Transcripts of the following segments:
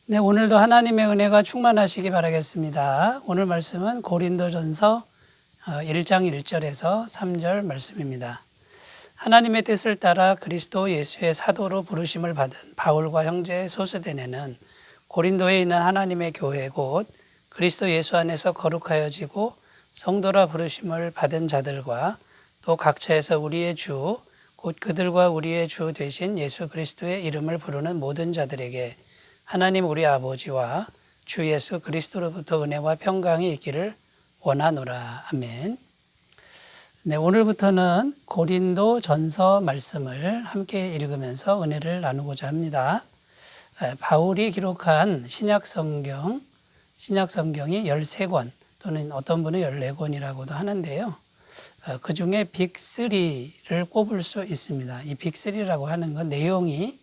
네, 오늘도 하나님의 은혜가 충만하시기 바라겠습니다. 오늘 말씀은 고린도전서 1장 1절에서 3절 말씀입니다. 하나님의 뜻을 따라 그리스도 예수의 사도로 부르심을 받은 바울과 형제 소스데네는 고린도에 있는 하나님의 교회 곧 그리스도 예수 안에서 거룩하여지고 성도라 부르심을 받은 자들과 또 각처에서 우리의 주 곧 그들과 우리의 주 되신 예수 그리스도의 이름을 부르는 모든 자들에게 하나님 우리 아버지와 주 예수 그리스도로부터 은혜와 평강이 있기를 원하노라. 아멘. 네, 오늘부터는 고린도 전서 말씀을 함께 읽으면서 은혜를 나누고자 합니다. 바울이 기록한 신약성경이 13권 또는 어떤 분은 14권이라고도 하는데요. 그 중에 빅3를 꼽을 수 있습니다. 이 빅3라고 하는 건 내용이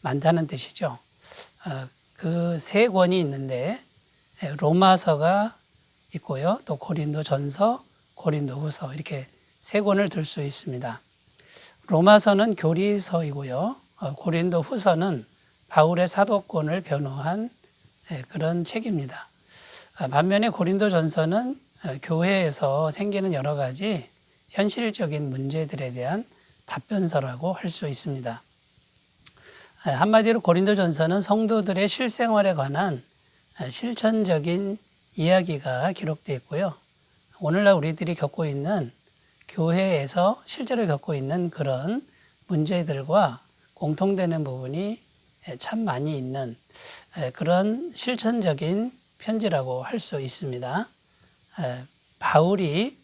많다는 뜻이죠. 그 세 권이 있는데 로마서가 있고요. 또 고린도 전서, 고린도 후서 이렇게 세 권을 들 수 있습니다. 로마서는 교리서이고요. 고린도 후서는 바울의 사도권을 변호한 그런 책입니다. 반면에 고린도 전서는 교회에서 생기는 여러 가지 현실적인 문제들에 대한 답변서라고 할 수 있습니다. 한마디로 고린도전서는 성도들의 실생활에 관한 실천적인 이야기가 기록되어 있고요. 오늘날 우리들이 겪고 있는 교회에서 실제로 겪고 있는 그런 문제들과 공통되는 부분이 참 많이 있는 그런 실천적인 편지라고 할 수 있습니다. 바울이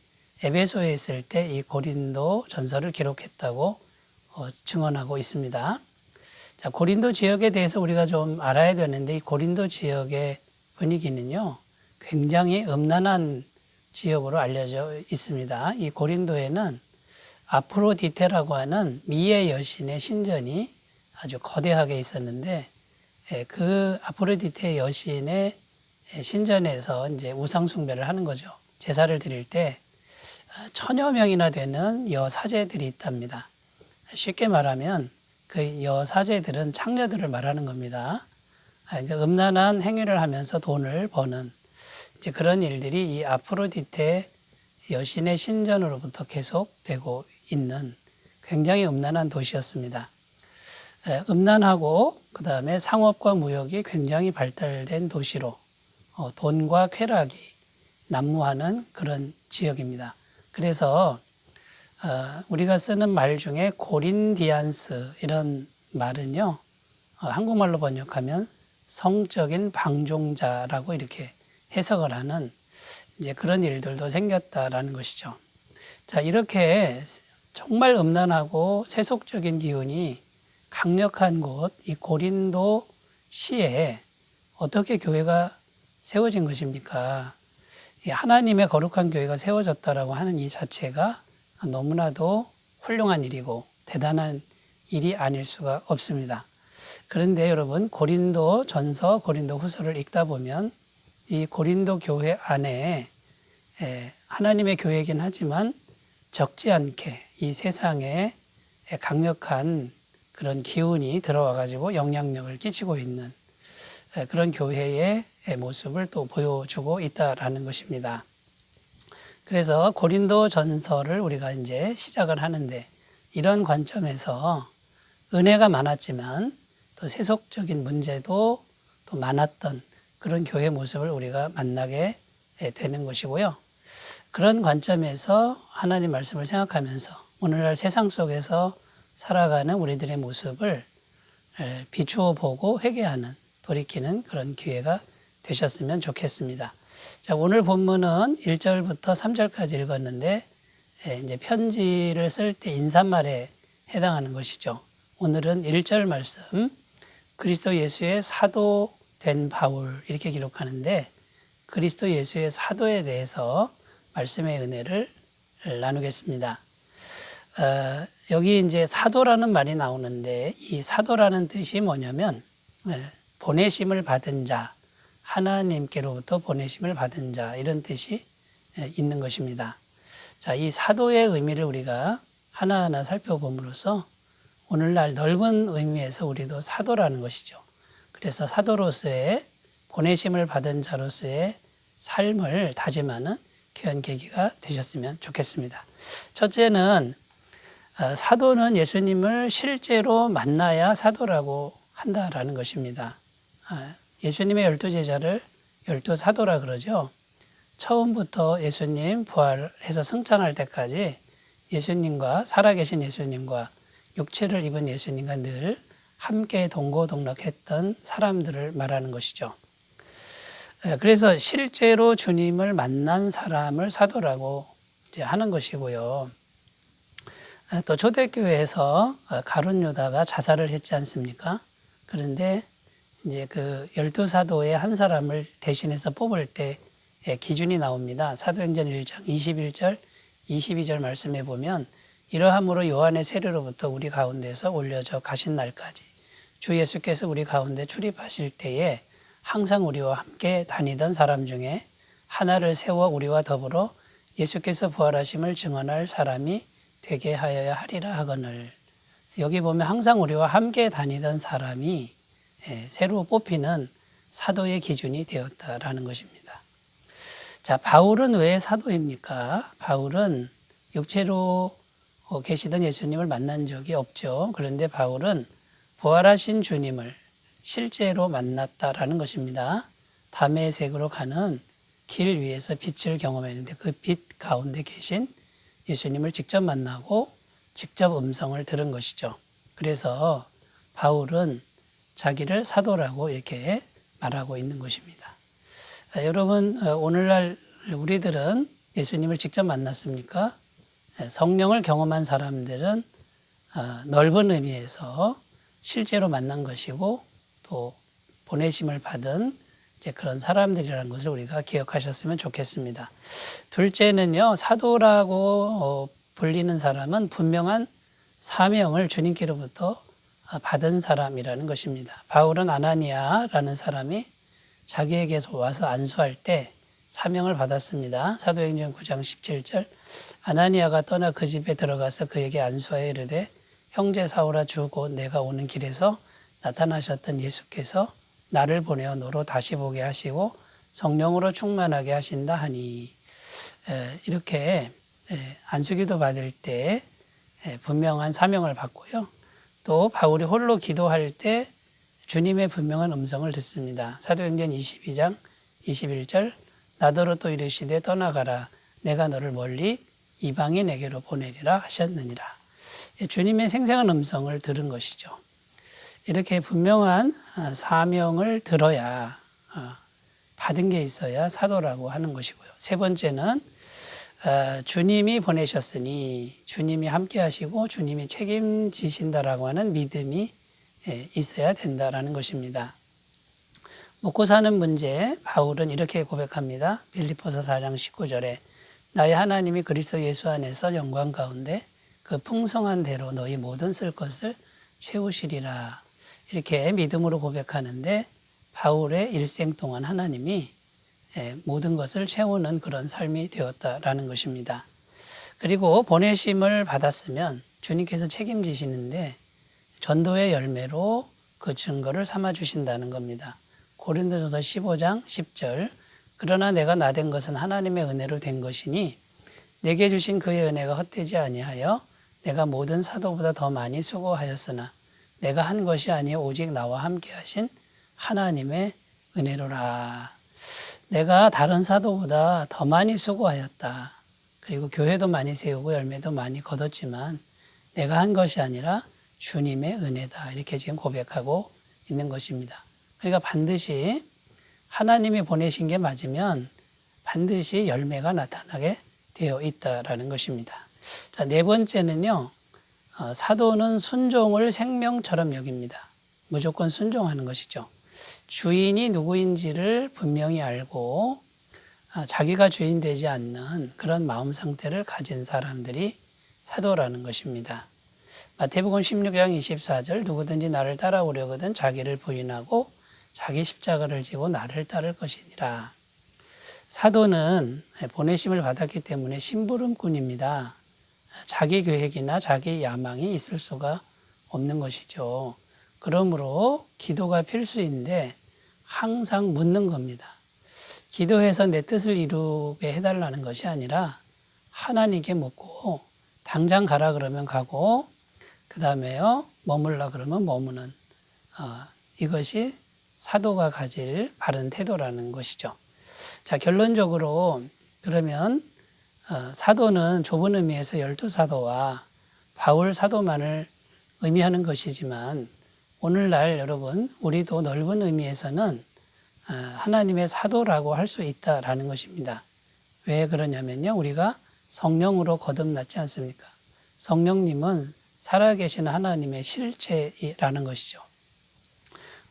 에베소에 있을 때 이 고린도 전서를 기록했다고 증언하고 있습니다. 자, 고린도 지역에 대해서 우리가 좀 알아야 되는데 이 고린도 지역의 분위기는요, 굉장히 음란한 지역으로 알려져 있습니다. 이 고린도에는 아프로디테라고 하는 미의 여신의 신전이 아주 거대하게 있었는데 그 아프로디테 여신의 신전에서 이제 우상숭배를 하는 거죠. 제사를 드릴 때 1000여 명이나 되는 여사제들이 있답니다. 쉽게 말하면 그 여사제들은 창녀들을 말하는 겁니다. 그러니까 음란한 행위를 하면서 돈을 버는 이제 그런 일들이 이 아프로디테 여신의 신전으로부터 계속되고 있는 굉장히 음란한 도시였습니다. 음란하고 그 다음에 상업과 무역이 굉장히 발달된 도시로 돈과 쾌락이 난무하는 그런 지역입니다. 그래서 우리가 쓰는 말 중에 고린디안스 이런 말은요, 한국말로 번역하면 성적인 방종자라고 이렇게 해석을 하는 이제 그런 일들도 생겼다라는 것이죠. 자, 이렇게 정말 음란하고 세속적인 기운이 강력한 곳, 이 고린도 시에 어떻게 교회가 세워진 것입니까? 하나님의 거룩한 교회가 세워졌다라고 하는 이 자체가 너무나도 훌륭한 일이고 대단한 일이 아닐 수가 없습니다. 그런데 여러분, 고린도 전서, 고린도 후서를 읽다 보면 이 고린도 교회 안에 하나님의 교회이긴 하지만 적지 않게 이 세상에 강력한 그런 기운이 들어와 가지고 영향력을 끼치고 있는 그런 교회의 모습을 또 보여주고 있다라는 것입니다. 그래서 고린도 전서를 우리가 이제 시작을 하는데 이런 관점에서 은혜가 많았지만 또 세속적인 문제도 또 많았던 그런 교회 모습을 우리가 만나게 되는 것이고요. 그런 관점에서 하나님 말씀을 생각하면서 오늘날 세상 속에서 살아가는 우리들의 모습을 비추어 보고 회개하는 돌이키는 그런 기회가 되셨으면 좋겠습니다. 자, 오늘 본문은 1절부터 3절까지 읽었는데 이제 편지를 쓸 때 인사말에 해당하는 것이죠. 오늘은 1절 말씀, 그리스도 예수의 사도 된 바울 이렇게 기록하는데 그리스도 예수의 사도에 대해서 말씀의 은혜를 나누겠습니다. 여기 이제 사도라는 말이 나오는데 이 사도라는 뜻이 뭐냐면 보내심을 받은 자, 하나님께로부터 보내심을 받은 자 이런 뜻이 있는 것입니다. 자, 이 사도의 의미를 우리가 하나하나 살펴봄으로써 오늘날 넓은 의미에서 우리도 사도라는 것이죠. 그래서 사도로서의 보내심을 받은 자로서의 삶을 다짐하는 귀한 계기가 되셨으면 좋겠습니다. 첫째는 사도는 예수님을 실제로 만나야 사도라고 한다라는 것입니다. 예수님의 12제자를 12사도라 그러죠. 처음부터 예수님 부활해서 승천할 때까지 예수님과 살아계신 예수님과 육체를 입은 예수님과 늘 함께 동고동락했던 사람들을 말하는 것이죠. 그래서 실제로 주님을 만난 사람을 사도라고 이제 하는 것이고요. 또 초대교회에서 가룟 유다가 자살을 했지 않습니까? 그런데 이제 그 12사도의 한 사람을 대신해서 뽑을 때 기준이 나옵니다. 사도행전 1장 21절, 22절 말씀에 보면 이러함으로 요한의 세례로부터 우리 가운데서 올려져 가신 날까지 주 예수께서 우리 가운데 출입하실 때에 항상 우리와 함께 다니던 사람 중에 하나를 세워 우리와 더불어 예수께서 부활하심을 증언할 사람이 되게 하여야 하리라 하거늘. 여기 보면 항상 우리와 함께 다니던 사람이 새로 뽑히는 사도의 기준이 되었다라는 것입니다. 자, 바울은 왜 사도입니까? 바울은 육체로 계시던 예수님을 만난 적이 없죠. 그런데 바울은 부활하신 주님을 실제로 만났다라는 것입니다. 다메섹으로 가는 길 위에서 빛을 경험했는데 그 빛 가운데 계신 예수님을 직접 만나고 직접 음성을 들은 것이죠. 그래서 바울은 자기를 사도라고 이렇게 말하고 있는 것입니다. 여러분, 오늘날 우리들은 예수님을 직접 만났습니까? 성령을 경험한 사람들은 넓은 의미에서 실제로 만난 것이고 또 보내심을 받은 이제 그런 사람들이라는 것을 우리가 기억하셨으면 좋겠습니다. 둘째는요, 사도라고 불리는 사람은 분명한 사명을 주님께로부터 받은 사람이라는 것입니다. 바울은 아나니아라는 사람이 자기에게서 와서 안수할 때 사명을 받았습니다. 사도행전 9장 17절 아나니아가 떠나 그 집에 들어가서 그에게 안수하여 이르되 형제 사울아 주고 내가 오는 길에서 나타나셨던 예수께서 나를 보내어 너로 다시 보게 하시고 성령으로 충만하게 하신다 하니 이렇게 안수기도 받을 때 분명한 사명을 받고요. 또 바울이 홀로 기도할 때 주님의 분명한 음성을 듣습니다. 사도행전 22장 21절 나더러 또 이르시되 떠나가라 내가 너를 멀리 이방인에게로 보내리라 하셨느니라. 주님의 생생한 음성을 들은 것이죠. 이렇게 분명한 사명을 들어야 받은 게 있어야 사도라고 하는 것이고요. 세 번째는 주님이 보내셨으니 주님이 함께 하시고 주님이 책임지신다라고 하는 믿음이 있어야 된다라는 것입니다. 먹고 사는 문제 바울은 이렇게 고백합니다. 빌립보서 4장 19절에 나의 하나님이 그리스도 예수 안에서 영광 가운데 그 풍성한 대로 너희 모든 쓸 것을 채우시리라. 이렇게 믿음으로 고백하는데 바울의 일생 동안 하나님이 모든 것을 채우는 그런 삶이 되었다라는 것입니다. 그리고 보내심을 받았으면 주님께서 책임지시는데 전도의 열매로 그 증거를 삼아 주신다는 겁니다. 고린도전서 15장 10절 그러나 내가 나된 것은 하나님의 은혜로 된 것이니 내게 주신 그의 은혜가 헛되지 아니하여 내가 모든 사도보다 더 많이 수고하였으나 내가 한 것이 아니요 오직 나와 함께 하신 하나님의 은혜로라. 내가 다른 사도보다 더 많이 수고하였다. 그리고 교회도 많이 세우고 열매도 많이 거뒀지만 내가 한 것이 아니라 주님의 은혜다. 이렇게 지금 고백하고 있는 것입니다. 그러니까 반드시 하나님이 보내신 게 맞으면 반드시 열매가 나타나게 되어 있다라는 것입니다. 자, 네 번째는요. 사도는 순종을 생명처럼 여깁니다. 무조건 순종하는 것이죠. 주인이 누구인지를 분명히 알고 자기가 주인 되지 않는 그런 마음 상태를 가진 사람들이 사도라는 것입니다. 마태복음 16장 24절 누구든지 나를 따라오려거든 자기를 부인하고 자기 십자가를 지고 나를 따를 것이니라. 사도는 보내심을 받았기 때문에 심부름꾼입니다. 자기 계획이나 자기 야망이 있을 수가 없는 것이죠. 그러므로 기도가 필수인데 항상 묻는 겁니다. 기도해서 내 뜻을 이루게 해달라는 것이 아니라 하나님께 묻고 당장 가라 그러면 가고 그 다음에요 머물라 그러면 머무는 이것이 사도가 가질 바른 태도라는 것이죠. 자, 결론적으로 그러면 사도는 좁은 의미에서 12사도와 바울 사도만을 의미하는 것이지만 오늘날 여러분 우리도 넓은 의미에서는 하나님의 사도라고 할 수 있다라는 것입니다. 왜 그러냐면요. 우리가 성령으로 거듭났지 않습니까? 성령님은 살아계신 하나님의 실체라는 것이죠.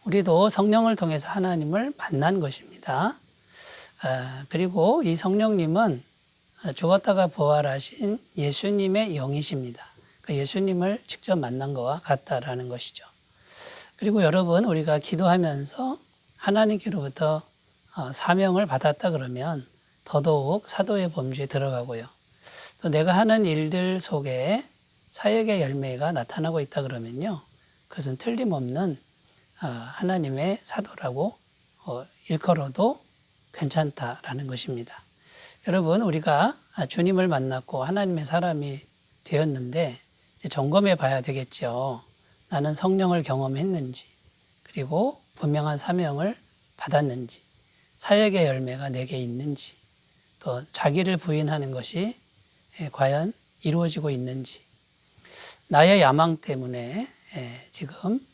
우리도 성령을 통해서 하나님을 만난 것입니다. 그리고 이 성령님은 죽었다가 부활하신 예수님의 영이십니다. 그 예수님을 직접 만난 것과 같다라는 것이죠. 그리고 여러분 우리가 기도하면서 하나님께로부터 사명을 받았다 그러면 더더욱 사도의 범주에 들어가고요. 또 내가 하는 일들 속에 사역의 열매가 나타나고 있다 그러면요. 그것은 틀림없는 하나님의 사도라고 일컬어도 괜찮다라는 것입니다. 여러분 우리가 주님을 만났고 하나님의 사람이 되었는데 이제 점검해 봐야 되겠죠. 나는 성령을 경험했는지 그리고 분명한 사명을 받았는지 사역의 열매가 내게 있는지 또 자기를 부인하는 것이 과연 이루어지고 있는지 나의 야망 때문에 지금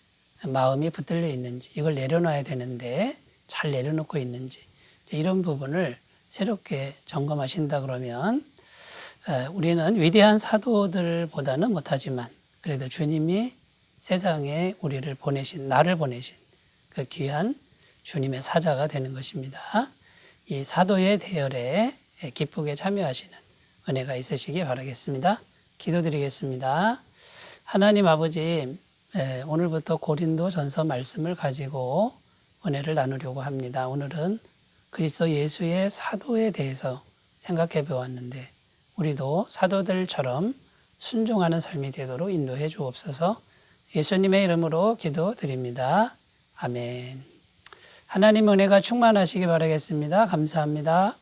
마음이 붙들려 있는지 이걸 내려놔야 되는데 잘 내려놓고 있는지 이런 부분을 새롭게 점검하신다 그러면 우리는 위대한 사도들보다는 못하지만 그래도 주님이 세상에 우리를 보내신 나를 보내신 그 귀한 주님의 사자가 되는 것입니다. 이 사도의 대열에 기쁘게 참여하시는 은혜가 있으시기 바라겠습니다. 기도드리겠습니다. 하나님 아버지 오늘부터 고린도전서 말씀을 가지고 은혜를 나누려고 합니다. 오늘은 그리스도 예수의 사도에 대해서 생각해 보았는데 우리도 사도들처럼 순종하는 삶이 되도록 인도해 주옵소서. 예수님의 이름으로 기도드립니다. 아멘. 하나님 은혜가 충만하시기 바라겠습니다. 감사합니다.